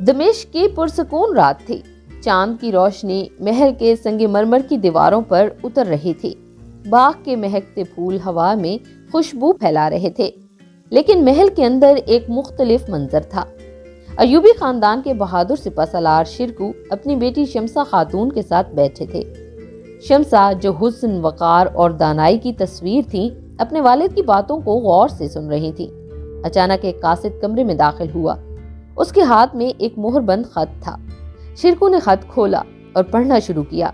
دمشق کی پرسکون رات تھی۔ چاند کی روشنی محل کے سنگ مرمر کی دیواروں پر اتر رہی تھی۔ باغ کے مہکتے پھول ہوا میں خوشبو پھیلا رہے تھے، لیکن محل کے اندر ایک مختلف منظر تھا۔ ایوبی خاندان کے بہادر سپہ سالار شرکو اپنی بیٹی شمسہ خاتون کے ساتھ بیٹھے تھے۔ شمسہ، جو حسن، وقار اور دانائی کی تصویر تھی، اپنے والد کی باتوں کو غور سے سن رہی تھی۔ اچانک ایک قاصد کمرے میں داخل ہوا۔ اس کے ہاتھ میں ایک مہر بند خط تھا۔ شرکو نے خط کھولا اور پڑھنا شروع کیا۔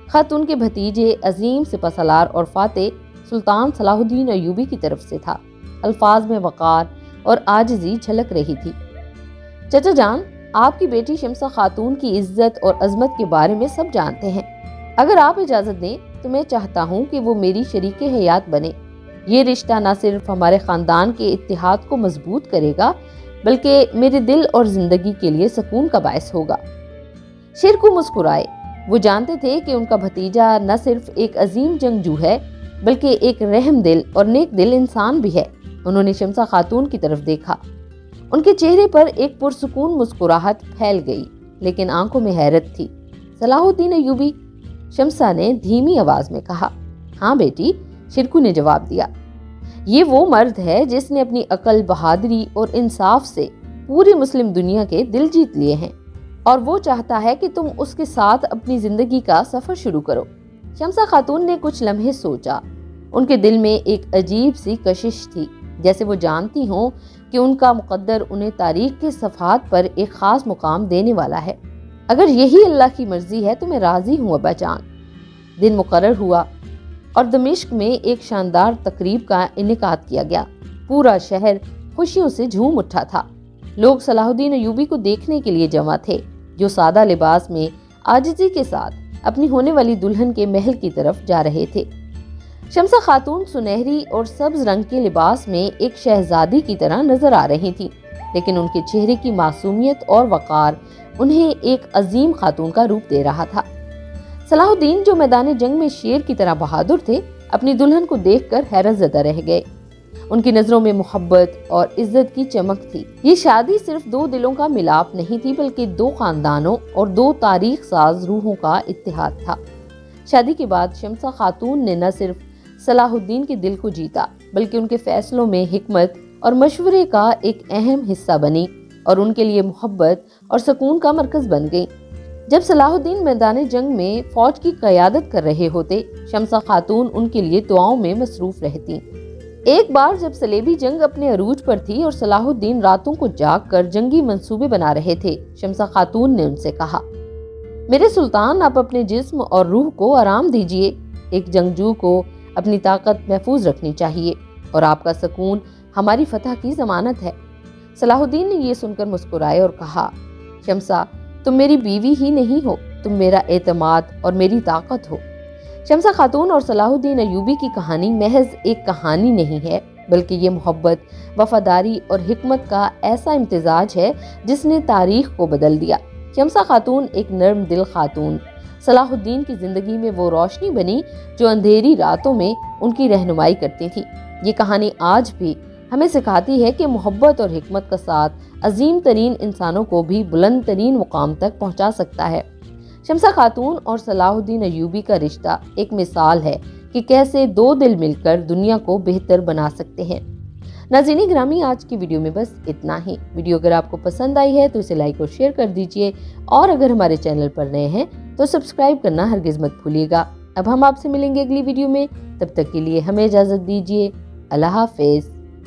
خط ان کے بھتیجے عظیم سپہ سالار اور فاتح سلطان صلاح الدین ایوبی کی طرف سے تھا۔ الفاظ میں وقار اور عاجزی جھلک رہی تھی۔ چچا جان، آپ کی بیٹی شمسہ خاتون کی عزت اور عظمت کے بارے میں سب جانتے ہیں۔ اگر آپ اجازت دیں تو میں چاہتا ہوں کہ وہ میری شریک حیات بنے۔ یہ رشتہ نہ صرف ہمارے خاندان کے اتحاد کو مضبوط کرے گا، بلکہ میرے دل اور زندگی کے لیے سکون کا باعث ہوگا۔ شرکو مسکرائے۔ وہ جانتے تھے کہ ان کا بھتیجا نہ صرف ایک عظیم جنگجو ہے، بلکہ ایک رحم دل اور نیک دل انسان بھی ہے۔ انہوں نے شمسہ خاتون کی طرف دیکھا۔ ان کے چہرے پر ایک پرسکون مسکراہٹ پھیل گئی، لیکن آنکھوں میں حیرت تھی۔ صلاح الدین ایوبی، شمسہ نے دھیمی آواز میں کہا۔ ہاں بیٹی، شرکو نے جواب دیا۔ یہ وہ مرد ہے جس نے اپنی عقل، بہادری اور انصاف سے پوری مسلم دنیا کے دل جیت لیے ہیں، اور وہ چاہتا ہے کہ تم اس کے ساتھ اپنی زندگی کا سفر شروع کرو۔ شمسہ خاتون نے کچھ لمحے سوچا۔ ان کے دل میں ایک عجیب سی کشش تھی، جیسے وہ جانتی ہوں کہ ان کا مقدر انہیں تاریخ کے صفحات پر ایک خاص مقام دینے والا ہے۔ اگر یہی اللہ کی مرضی ہے تو میں راضی ہوں ابا جان۔ دن مقرر ہوا اور دمشق میں ایک شاندار تقریب کا انعقاد کیا گیا۔ پورا شہر خوشیوں سے جھوم اٹھا تھا۔ لوگ صلاح الدین ایوبی کو دیکھنے کے لیے جمع تھے، جو سادہ لباس میں عاجزی کے ساتھ اپنی ہونے والی دلہن کے محل کی طرف جا رہے تھے۔ شمسہ خاتون سنہری اور سبز رنگ کے لباس میں ایک شہزادی کی طرح نظر آ رہی تھی، لیکن ان کے چہرے کی معصومیت اور وقار انہیں ایک عظیم خاتون کا روپ دے رہا تھا۔ صلاح الدین، جو میدان جنگ میں شیر کی طرح بہادر تھے، اپنی دلہن کو دیکھ کر حیرت زدہ رہ گئے۔ ان کی نظروں میں محبت اور عزت کی چمک تھی۔ یہ شادی صرف دو دلوں کا ملاپ نہیں تھی، بلکہ دو خاندانوں اور دو تاریخ ساز روحوں کا اتحاد تھا۔ شادی کے بعد شمسہ خاتون نے نہ صرف صلاح الدین کے دل کو جیتا، بلکہ ان کے فیصلوں میں حکمت اور مشورے کا ایک اہم حصہ بنی اور ان کے لیے محبت اور سکون کا مرکز بن گئی۔ جب صلاح الدین میدان جنگ میں فوج کی قیادت کر رہے ہوتے، شمسہ خاتون ان کے لیے دعاؤں میں مصروف رہتی۔ ایک بار جب صلیبی جنگ اپنے عروج پر تھی اور صلاح الدین راتوں کو جاگ کر جنگی منصوبے بنا رہے تھے، شمسہ خاتون نے ان سے کہا، میرے سلطان، آپ اپنے جسم اور روح کو آرام دیجئے۔ ایک جنگجو کو اپنی طاقت محفوظ رکھنی چاہیے، اور آپ کا سکون ہماری فتح کی ضمانت ہے۔ صلاح الدین نے یہ سن کر مسکرائے اور کہا، شمسہ، تم میری بیوی ہی نہیں ہو، تم میرا اعتماد اور میری طاقت ہو۔ شمسہ خاتون اور صلاح الدین ایوبی کی کہانی محض ایک کہانی نہیں ہے، بلکہ یہ محبت، وفاداری اور حکمت کا ایسا امتزاج ہے جس نے تاریخ کو بدل دیا۔ شمسہ خاتون ایک نرم دل خاتون، صلاح الدین کی زندگی میں وہ روشنی بنی جو اندھیری راتوں میں ان کی رہنمائی کرتی تھی۔ یہ کہانی آج بھی ہمیں سکھاتی ہے کہ محبت اور حکمت کا ساتھ عظیم ترین انسانوں کو بھی بلند ترین مقام تک پہنچا سکتا ہے۔ شمسہ خاتون اور صلاح الدین ایوبی کا رشتہ ایک مثال ہے کہ کیسے دو دل مل کر دنیا کو بہتر بنا سکتے ہیں۔ ناظرین گرامی، آج کی ویڈیو میں بس اتنا ہی۔ ویڈیو اگر آپ کو پسند آئی ہے تو اسے لائک اور شیئر کر دیجئے، اور اگر ہمارے چینل پر نئے ہیں تو سبسکرائب کرنا ہرگز مت بھولیے گا۔ اب ہم آپ سے ملیں گے اگلی ویڈیو میں، تب تک کے لیے ہمیں اجازت دیجیے۔ اللہ حافظ۔